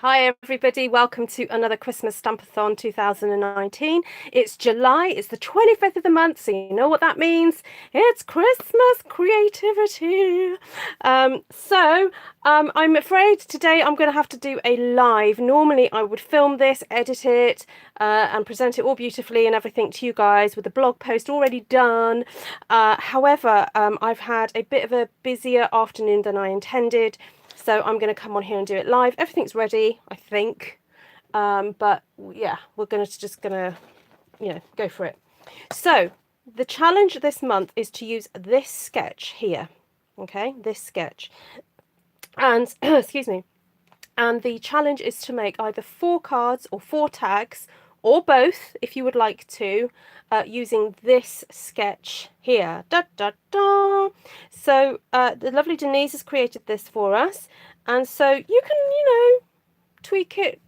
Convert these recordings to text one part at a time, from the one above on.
Hi everybody, welcome to another Christmas Stampathon 2019. It's July, it's the 25th of the month, so you know what that means. It's Christmas creativity. I'm afraid today I'm going to have to do a live. Normally I would film this, edit it, and present it all beautifully and everything to you guys with the blog post already done. However, I've had a bit of a busier afternoon than I intended. So I'm going to come on here and do it live. Everything's ready, I think. But yeah, we're just gonna, go for it. So the challenge this month is to use this sketch here. Okay, this sketch. And excuse me. And the challenge is to make either 4 cards or 4 tags, or both, if you would like to, using this sketch here. Da, da, da. So the lovely Denise has created this for us, and so you can, tweak it,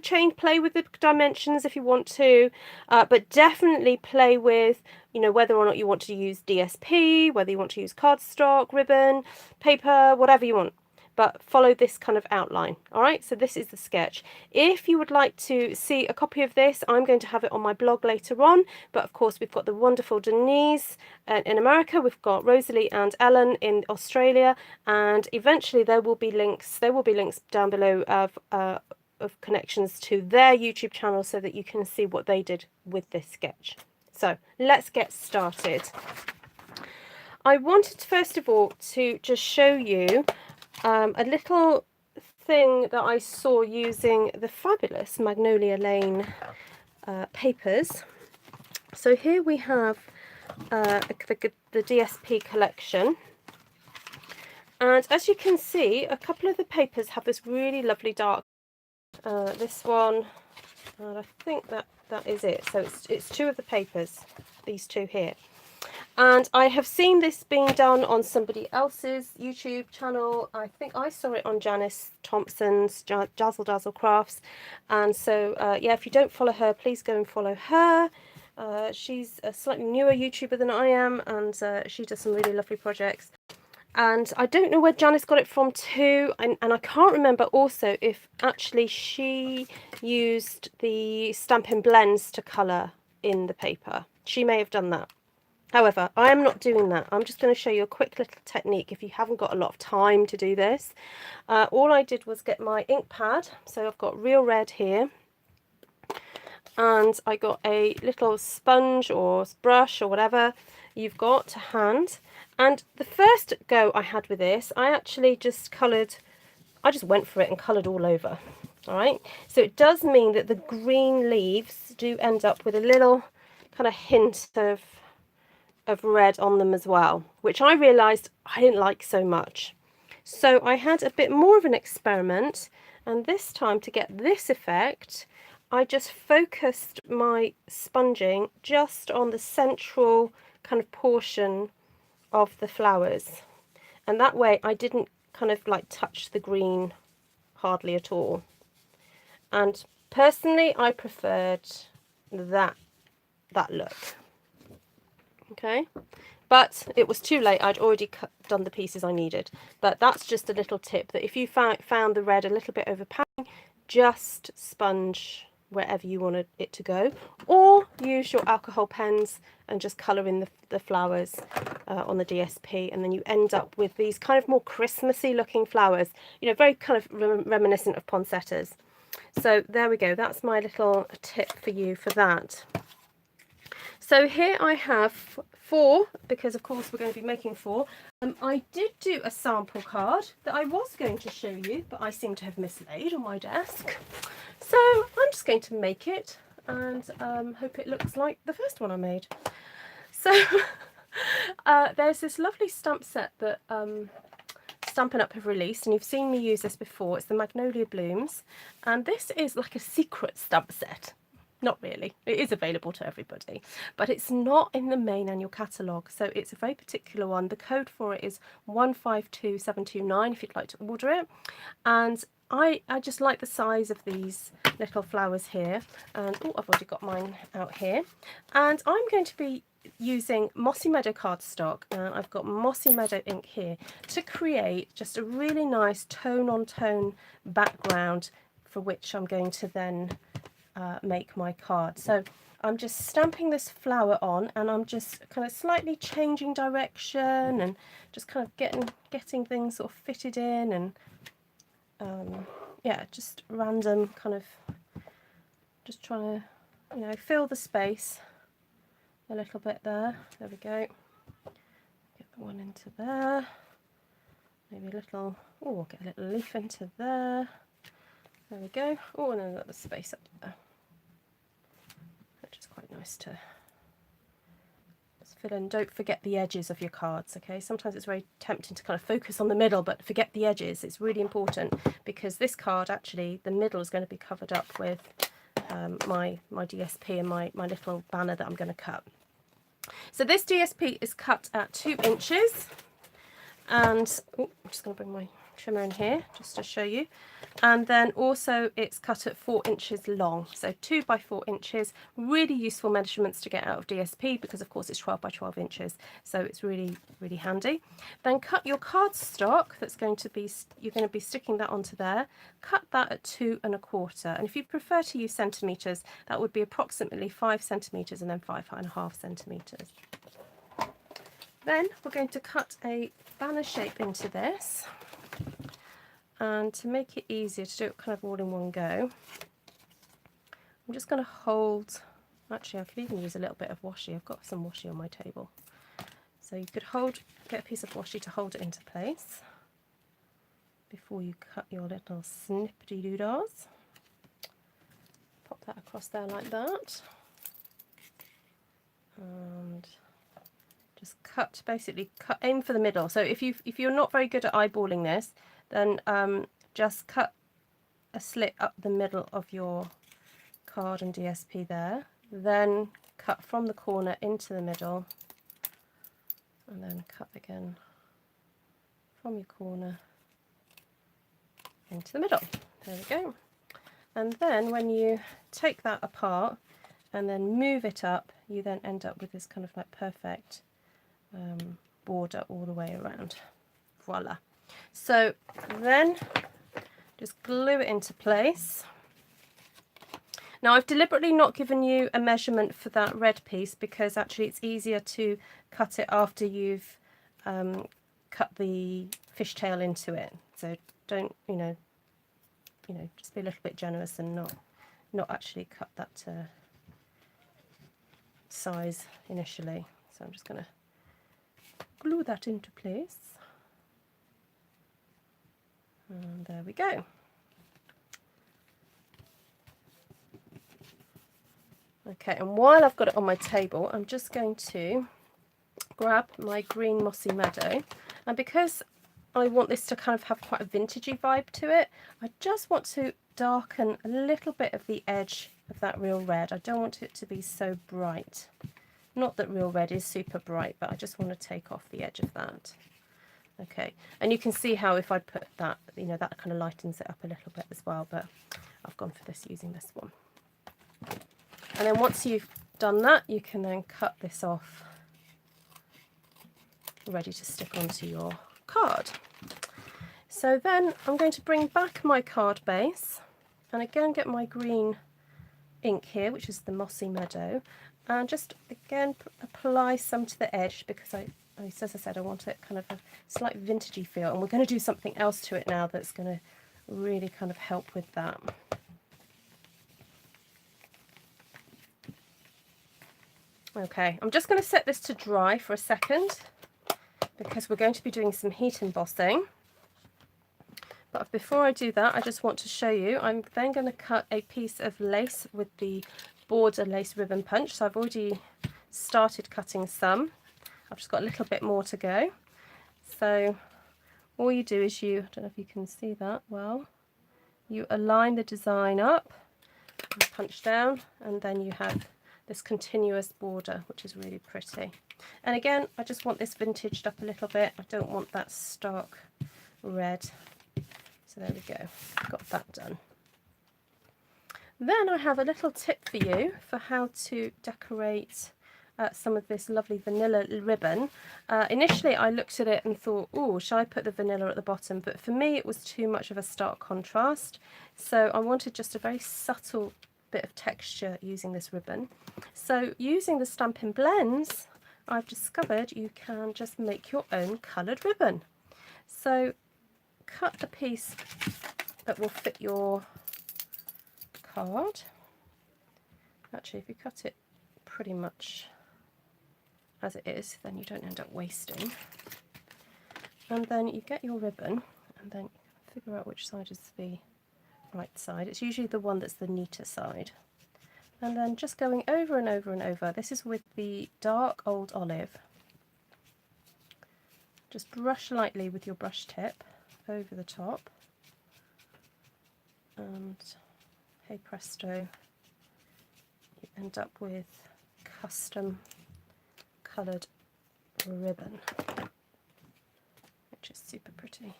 change, play with the dimensions if you want to, but definitely play with, whether or not you want to use DSP, whether you want to use cardstock, ribbon, paper, whatever you want. But follow this kind of outline. All right, so this is the sketch. If you would like to see a copy of this, I'm going to have it on my blog later on. But of course, we've got the wonderful Denise in America. We've got Rosalie and Ellen in Australia, and eventually there will be links. There will be links down below of connections to their YouTube channel so that you can see what they did with this sketch. So let's get started. I wanted first of all to just show you a little thing that I saw using the fabulous Magnolia Lane papers. So here we have the DSP collection, and as you can see, a couple of the papers have this really lovely dark. This one, and I think that is it. So it's 2 of the papers, these 2 here. And I have seen this being done on somebody else's YouTube channel. I think I saw it on Janice Thompson's Jazzle Dazzle Crafts. And so, yeah, if you don't follow her, please go and follow her. She's a slightly newer YouTuber than I am, and she does some really lovely projects. And I don't know where Janice got it from too, and I can't remember also if actually she used the Stampin' Blends to colour in the paper. She may have done that. However, I am not doing that. I'm just going to show you a quick little technique if you haven't got a lot of time to do this. All I did was get my ink pad. So I've got Real Red here. And I got a little sponge or brush or whatever you've got to hand. And the first go I had with this, I actually just went for it and coloured all over. All right. So it does mean that the green leaves do end up with a little kind of hint of red on them as well, which I realised I didn't like so much. So I had a bit more of an experiment, and this time to get this effect, I just focused my sponging just on the central kind of portion of the flowers, and that way I didn't kind of like touch the green hardly at all. And personally I preferred that look. Okay, but it was too late. I'd already done the pieces I needed. But that's just a little tip, that if you found the red a little bit overpowering, just sponge wherever you wanted it to go, or use your alcohol pens and just colour in the flowers on the DSP, and then you end up with these kind of more Christmassy looking flowers, very kind of reminiscent of poinsettias. So there we go, that's my little tip for you for that. So here I have 4, because of course we're going to be making 4. I did do a sample card that I was going to show you, but I seem to have mislaid on my desk. So I'm just going to make it and hope it looks like the first one I made. So there's this lovely stamp set that Stampin' Up have released, and you've seen me use this before. It's the Magnolia Blooms, and this is like a secret stamp set. Not really, it is available to everybody, but it's not in the main annual catalogue, so it's a very particular one. The code for it is 152729 if you'd like to order it. And I just like the size of these little flowers here, and oh, I've already got mine out here. And I'm going to be using Mossy Meadow cardstock, and I've got Mossy Meadow ink here to create just a really nice tone on tone background for which I'm going to then make my card. So I'm just stamping this flower on, and I'm just kind of slightly changing direction and just kind of getting things sort of fitted in, and yeah, just random kind of just trying to, you know, fill the space a little bit there. There we go. Get the one into there. Maybe a little, oh, get a little leaf into there. There we go. Oh, and then I've got the space up there, which is quite nice to just fill in. Don't forget the edges of your cards, okay? Sometimes it's very tempting to kind of focus on the middle, but forget the edges. It's really important, because this card, actually, the middle is going to be covered up with my DSP and my little banner that I'm going to cut. So this DSP is cut at 2 inches, and oh, I'm just going to bring my trimmer in here just to show you. And then also it's cut at 4 inches long, so 2 by 4 inches. Really useful measurements to get out of DSP, because of course it's 12 by 12 inches, so it's really handy. Then cut your cardstock that's going to be, you're going to be sticking that onto there. Cut that at 2 1/4, and if you prefer to use centimeters, that would be approximately 5 centimeters and then 5.5 centimeters. Then we're going to cut a banner shape into this, and to make it easier to do it kind of all in one go, I'm just going to hold, actually I could even use a little bit of washi. I've got some washi on my table, so you could get a piece of washi to hold it into place before you cut your little snippety doodahs. Pop that across there like that, and just cut, basically cut, aim for the middle. So if you're not very good at eyeballing this, then just cut a slit up the middle of your card and DSP there, then cut from the corner into the middle, and then cut again from your corner into the middle. There we go. And then when you take that apart and then move it up, you then end up with this kind of like perfect border all the way around. Voila. So then just glue it into place. Now I've deliberately not given you a measurement for that red piece, because actually it's easier to cut it after you've cut the fishtail into it. So don't, you know, just be a little bit generous and not actually cut that to size initially. So I'm just going to glue that into place, and there we go. Okay, and while I've got it on my table, I'm just going to grab my green mossy meadow, and because I want this to kind of have quite a vintagey vibe to it, I just want to darken a little bit of the edge of that real red. I don't want it to be so bright. Not that real red is super bright, but I just want to take off the edge of that. Okay, and you can see how if I put that, you know, that kind of lightens it up a little bit as well, but I've gone for this using this one. And then once you've done that, you can then cut this off, ready to stick onto your card. So then I'm going to bring back my card base, and again get my green ink here, which is the Mossy Meadow, and just again apply some to the edge, because as I said, I want it kind of a slight vintagey feel, and we're going to do something else to it now that's going to really kind of help with that. Okay, I'm just going to set this to dry for a second, because we're going to be doing some heat embossing. But before I do that, I just want to show you, I'm then going to cut a piece of lace with the border lace ribbon punch. So I've already started cutting some. I've just got a little bit more to go. So all you do is I don't know if you can see that well, you align the design up, and punch down, and then you have this continuous border, which is really pretty. And again, I just want this vintaged up a little bit. I don't want that stark red. So there we go, got that done. Then I have a little tip for you for how to decorate some of this lovely vanilla ribbon. Initially I looked at it and thought, oh, should I put the vanilla at the bottom? But for me it was too much of a stark contrast, so I wanted just a very subtle bit of texture using this ribbon. So using the Stampin' Blends, I've discovered you can just make your own coloured ribbon. So cut the piece that will fit your card. Actually, if you cut it pretty much as it is, then you don't end up wasting. And then you get your ribbon and then figure out which side is the right side. It's usually the one that's the neater side. And then just going over and over and over. This is with the dark old olive. Just brush lightly with your brush tip over the top. And hey presto, you end up with custom coloured ribbon, which is super pretty.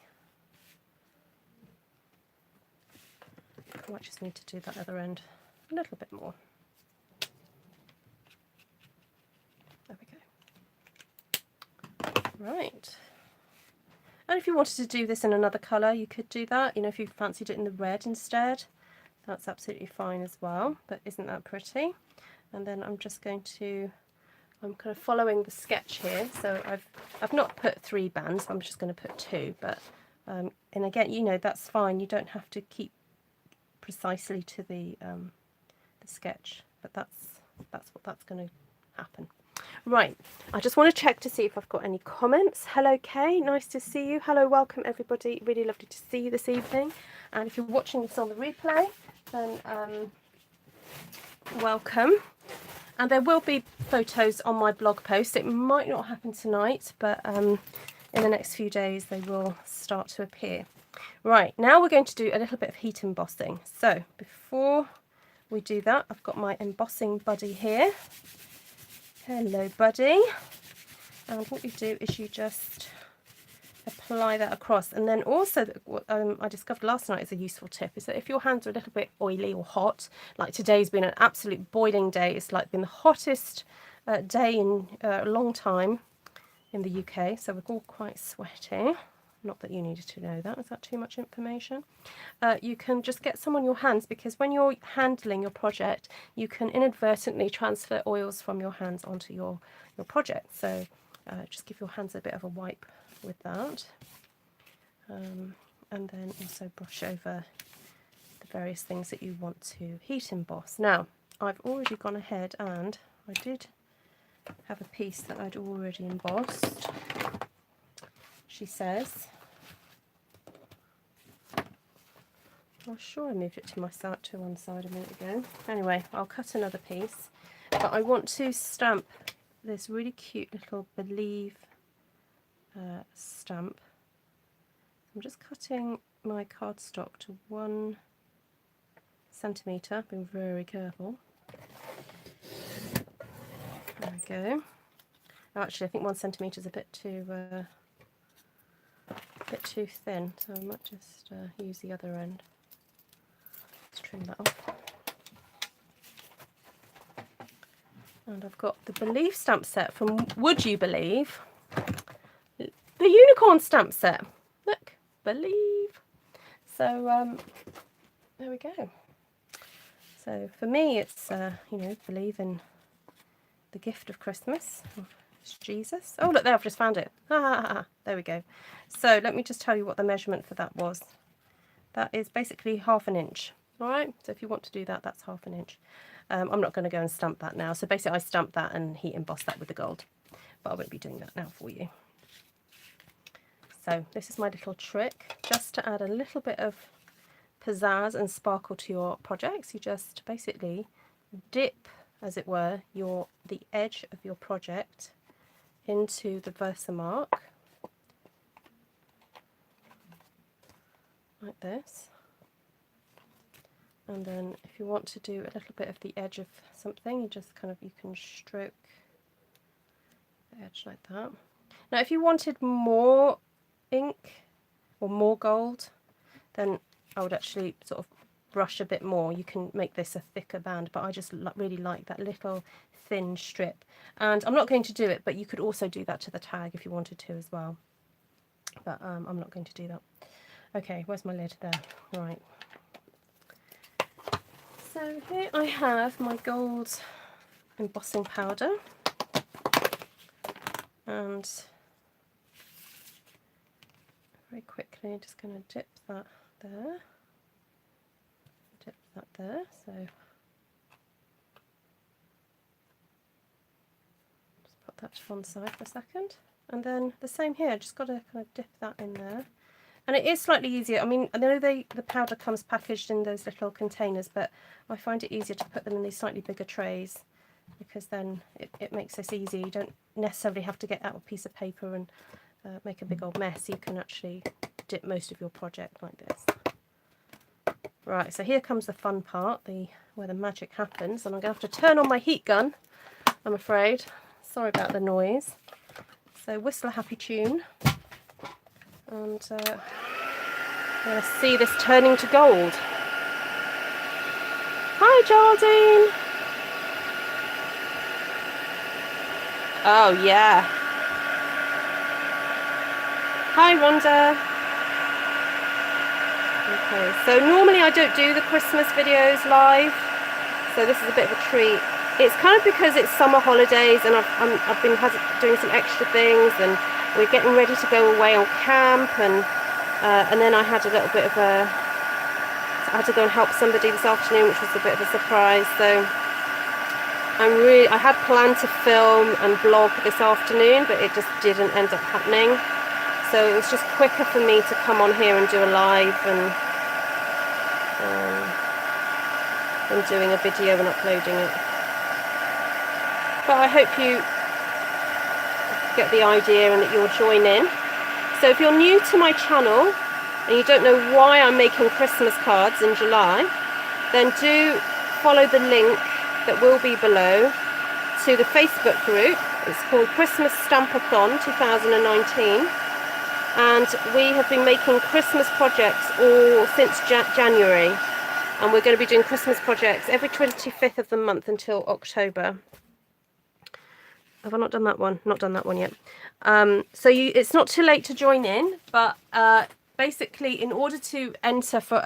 I might just need to do that other end a little bit more. There we go. Right. And if you wanted to do this in another colour, you could do that. You know, if you fancied it in the red instead, that's absolutely fine as well. But isn't that pretty? And then I'm just going to, I'm kind of following the sketch here. So I've not put 3 bands. I'm just going to put 2. But and again, you know, that's fine. You don't have to keep precisely to the sketch. But that's what that's going to happen. Right, I just want to check to see if I've got any comments. Hello Kay, nice to see you. Hello, welcome everybody. Really lovely to see you this evening. And if you're watching this on the replay, then welcome. And there will be photos on my blog post. It might not happen tonight, but in the next few days they will start to appear. Right, now we're going to do a little bit of heat embossing. So before we do that, I've got my embossing buddy here. Hello buddy, and what you do is you just apply that across. And then also what I discovered last night is a useful tip is that if your hands are a little bit oily or hot, like today's been an absolute boiling day, it's like been the hottest day in a long time in the UK, so we're all quite sweaty. Not that you needed to know that. Is that too much information? You can just get some on your hands, because when you're handling your project, you can inadvertently transfer oils from your hands onto your project. So just give your hands a bit of a wipe with that. And then also brush over the various things that you want to heat emboss. Now, I've already gone ahead and I did have a piece that I'd already embossed. She says, I'm sure I moved it to my side, to one side a minute ago. Anyway, I'll cut another piece, but I want to stamp this really cute little Believe stamp. I'm just cutting my cardstock to 1 centimetre, being very careful. There we go. Actually, I think 1 centimetre is a bit too thin, so I might just use the other end. Let's trim that off. And I've got the Believe stamp set from Would You Believe? The unicorn stamp set. Look, Believe. So there we go. So for me, it's you know, believe in the gift of Christmas. It's Jesus. Oh look, there, I've just found it. There we go. So let me just tell you what the measurement for that was. That is basically 1/2 inch. All right. So if you want to do that, that's 1/2 inch. I'm not going to go and stamp that now. So basically, I stamped that and heat embossed that with the gold, but I won't be doing that now for you. So this is my little trick, just to add a little bit of pizzazz and sparkle to your projects. You just basically dip, as it were, the edge of your project into the Versamark, like this. And then if you want to do a little bit of the edge of something, you just kind of, you can stroke the edge like that. Now if you wanted more ink or more gold, then I would actually sort of brush a bit more, you can make this a thicker band, but I just really like that little thin strip. And I'm not going to do it, but you could also do that to the tag if you wanted to as well. But I'm not going to do that. Okay, where's my lid? There. Right. So here I have my gold embossing powder, and very quickly just going to dip that there, dip that there, so just put that to one side for a second, and then the same here, just got to kind of dip that in there. And it is slightly easier. I mean, I know the powder comes packaged in those little containers, but I find it easier to put them in these slightly bigger trays, because then it makes this easy. You don't necessarily have to get out a piece of paper and make a big old mess. You can actually dip most of your project like this. Right, so here comes the fun part, where the magic happens, and I'm going to have to turn on my heat gun, I'm afraid. Sorry about the noise. So whistle a happy tune. And I'm going to see this turning to gold. Hi, Geraldine. Oh, yeah. Hi, Rhonda. Okay, so normally I don't do the Christmas videos live, so this is a bit of a treat. It's kind of because it's summer holidays, and I've been doing some extra things, and we're getting ready to go away on camp, and then I had a little bit of I had to go and help somebody this afternoon, which was a bit of a surprise. So I had planned to film and blog this afternoon, but it just didn't end up happening. So it was just quicker for me to come on here and do a live than doing a video and uploading it. But I hope you get the idea and that you'll join in. So if you're new to my channel and you don't know why I'm making Christmas cards in July, then do follow the link that will be below to the Facebook group. It's called Christmas Stampathon 2019, and we have been making Christmas projects all since January, and we're going to be doing Christmas projects every 25th of the month until October. Have I not done that one? Not done that one yet. So it's not too late to join in, but basically in order to enter for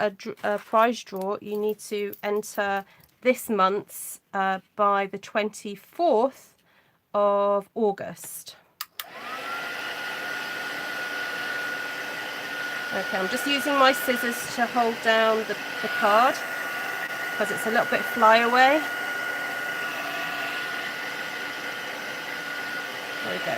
a prize draw, you need to enter this month's by the 24th of August. Okay, I'm just using my scissors to hold down the card because it's a little bit flyaway. There we go.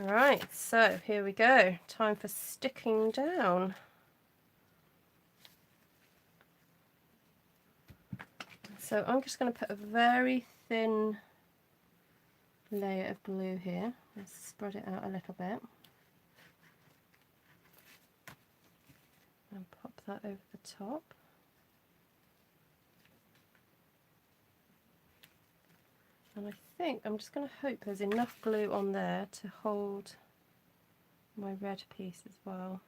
Alright, so here we go. Time for sticking down. So I'm just going to put a very thin layer of glue here. Let's spread it out a little bit. And pop that over the top. And I think I'm just going to hope there's enough glue on there to hold my red piece as well.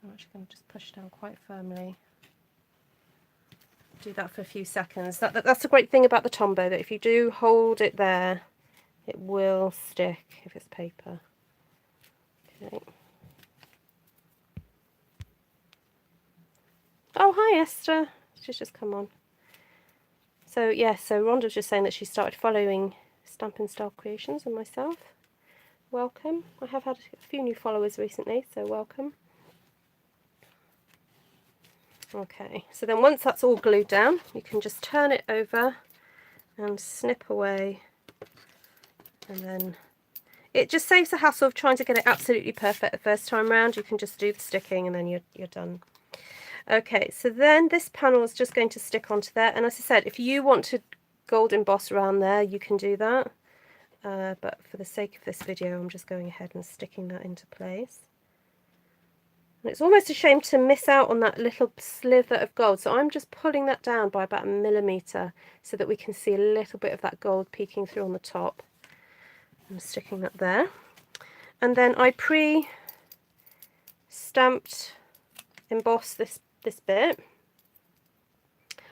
I'm actually going to just push down quite firmly. Do that for a few seconds. That's the great thing about the Tombow, that if you do hold it there, it will stick if it's paper. Okay. Oh, hi Esther. She's just come on. So yeah, so Rhonda's just saying that she started following Stampin' Style Creations and myself. Welcome. I have had a few new followers recently, so welcome. Okay, so then once that's all glued down, you can just turn it over and snip away, and then it just saves the hassle of trying to get it absolutely perfect the first time round. You can just do the sticking and then you're done. Okay, so then this panel is just going to stick onto there, and as I said, if you want to gold emboss around there, you can do that, but for the sake of this video, I'm just going ahead and sticking that into place. And it's almost a shame to miss out on that little sliver of gold, so I'm just pulling that down by about 1 millimeter so that we can see a little bit of that gold peeking through on the top. I'm sticking that there. and then I pre-stamped emboss this bit.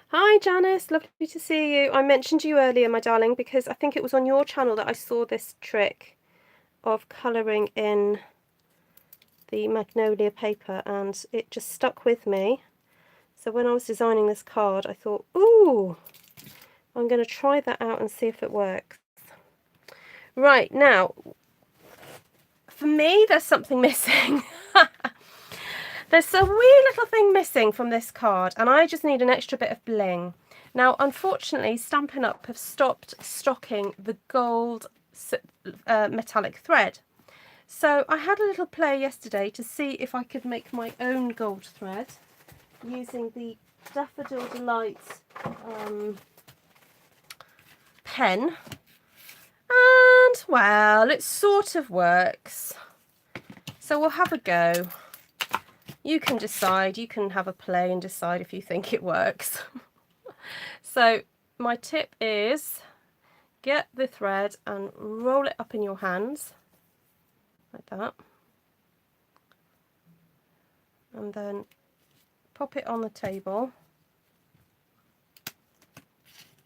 Hi Janice, lovely to see you. I mentioned you earlier, my darling, because I think it was on your channel that I saw this trick of colouring in the magnolia paper, and it just stuck with me. So when I was designing this card, I thought, ooh, I'm going to try that out and see if it works. Right, now, for me, there's something missing. There's a wee little thing missing from this card, and I just need an extra bit of bling. Now, unfortunately, Stampin' Up! Have stopped stocking the gold metallic thread. So I had a little play yesterday to see if I could make my own gold thread using the Daffodil Delight pen. And, well, it sort of works. So we'll have a go. You can decide, you can have a play and decide if you think it works. So my tip is get the thread and roll it up in your hands like that, and then pop it on the table.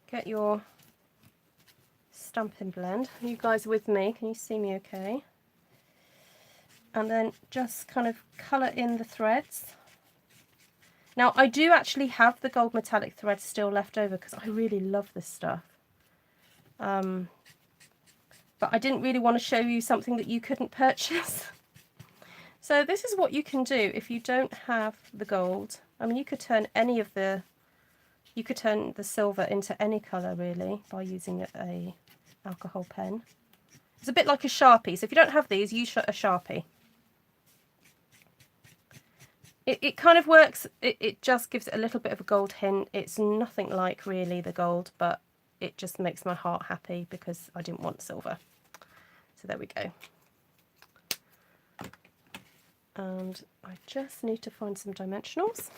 Get your stamping blend. Are you guys with me? Can you see me okay? And then just kind of colour in the threads. Now I do actually have the gold metallic thread still left over because I really love this stuff. But I didn't really want to show you something that you couldn't purchase. So this is what you can do if you don't have the gold. I mean, you could turn the silver into any colour really by using a alcohol pen. It's a bit like a Sharpie, so if you don't have these, use a Sharpie. It kind of works, it just gives it a little bit of a gold hint. It's nothing like really the gold, but it just makes my heart happy because I didn't want silver. So there we go. And I just need to find some dimensionals,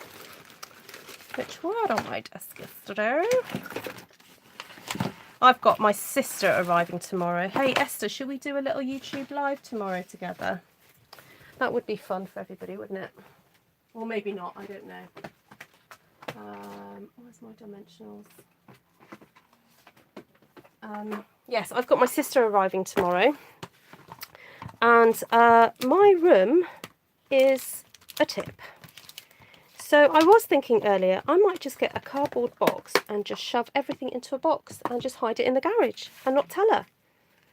which were on my desk yesterday. I've got my sister arriving tomorrow. Hey Esther, should we do a little YouTube live tomorrow together? That would be fun for everybody, wouldn't it? Or maybe not, I don't know. Where's my dimensionals? Yes, I've got my sister arriving tomorrow. And my room is a tip. So I was thinking earlier, I might just get a cardboard box and just shove everything into a box and just hide it in the garage and not tell her.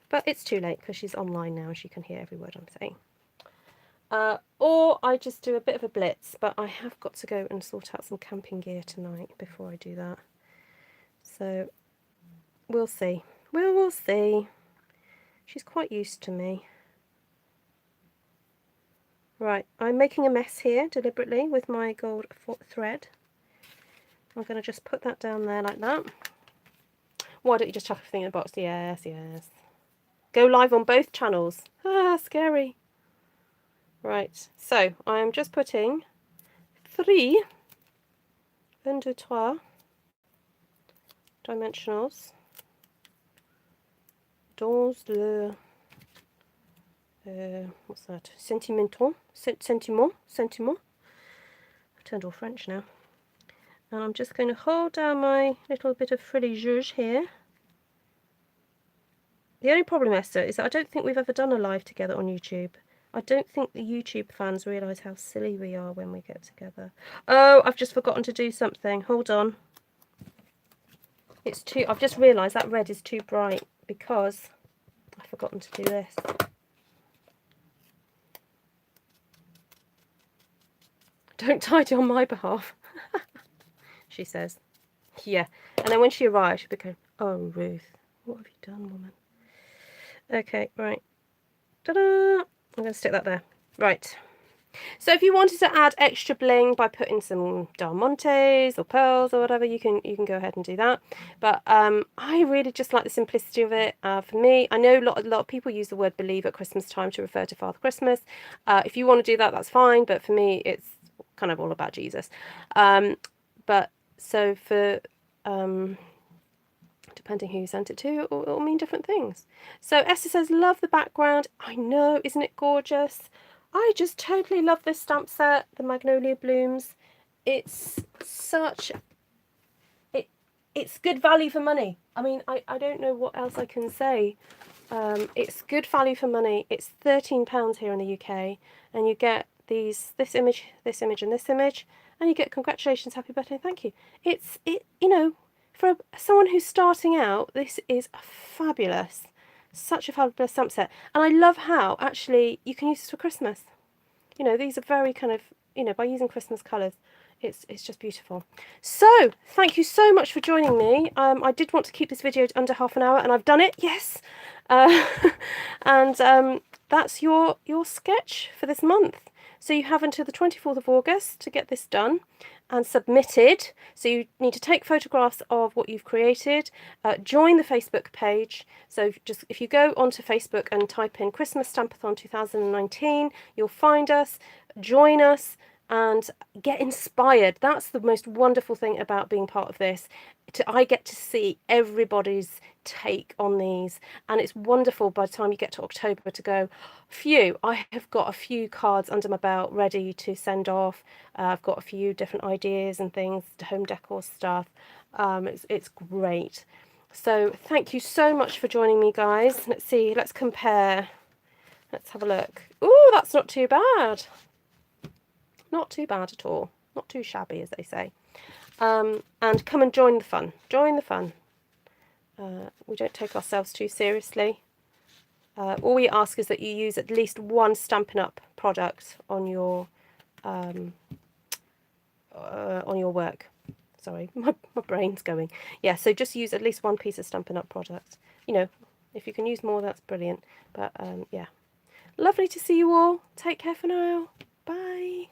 But it's too late because she's online now and she can hear every word I'm saying. Or I just do a bit of a blitz, but I have got to go and sort out some camping gear tonight before I do that. So we'll see. We'll see. She's quite used to me. Right, I'm making a mess here deliberately with my gold thread. I'm going to just put that down there like that. Why don't you just chuck everything in a box? Yes, yes. Go live on both channels. Ah, scary. Right, so I am just putting 3 dimensionals dans le what's that? Sentiment. I've turned all French now. And I'm just going to hold down my little bit of frilligage here. The only problem, Esther, is that I don't think we've ever done a live together on YouTube. I don't think the YouTube fans realise how silly we are when we get together. Oh, I've just forgotten to do something. Hold on. I've just realised that red is too bright because I've forgotten to do this. Don't tidy on my behalf, she says. Yeah, and then when she arrives, she'll be going, oh, Ruth, what have you done, woman? Okay, right. Ta-da! I'm going to stick that there. Right. So if you wanted to add extra bling by putting some diamantes or pearls or whatever, you can go ahead and do that. But I really just like the simplicity of it. For me, I know a lot of people use the word believe at Christmas time to refer to Father Christmas. If you want to do that, that's fine. But for me, it's kind of all about Jesus. But so for depending who you sent it to, it'll mean different things. So Esther says, love the background. I know, isn't it gorgeous? I just totally love this stamp set, the Magnolia Blooms. It's such, it's good value for money. I mean, I don't know what else I can say. It's good value for money. It's £13 here in the UK, and you get this image, and this image, and you get congratulations, happy birthday, thank you. You know, for someone who's starting out, this is fabulous. Such a fabulous stamp set. And I love how, actually, you can use this for Christmas. You know, these are very kind of, you know, by using Christmas colours, it's just beautiful. So, thank you so much for joining me. I did want to keep this video under half an hour, and I've done it, yes. And that's your sketch for this month. So you have until the 24th of August to get this done and submitted. So you need to take photographs of what you've created, join the Facebook page. So just if you go onto Facebook and type in Christmas Stampathon 2019, you'll find us, join us, and get inspired. That's the most wonderful thing about being part of this. I get to see everybody's take on these, and it's wonderful by the time you get to October to go, phew, I have got a few cards under my belt ready to send off. I've got a few different ideas and things, home decor stuff. It's great. So thank you so much for joining me, guys. Let's see, let's compare. Let's have a look. Ooh, that's not too bad. Not too bad at all. Not too shabby, as they say. And come and join the fun. Join the fun. We don't take ourselves too seriously. All we ask is that you use at least one Stampin' Up product on your work. Sorry, my brain's going. Yeah, so just use at least one piece of Stampin' Up product. You know, if you can use more, that's brilliant. But yeah, lovely to see you all. Take care for now. Bye.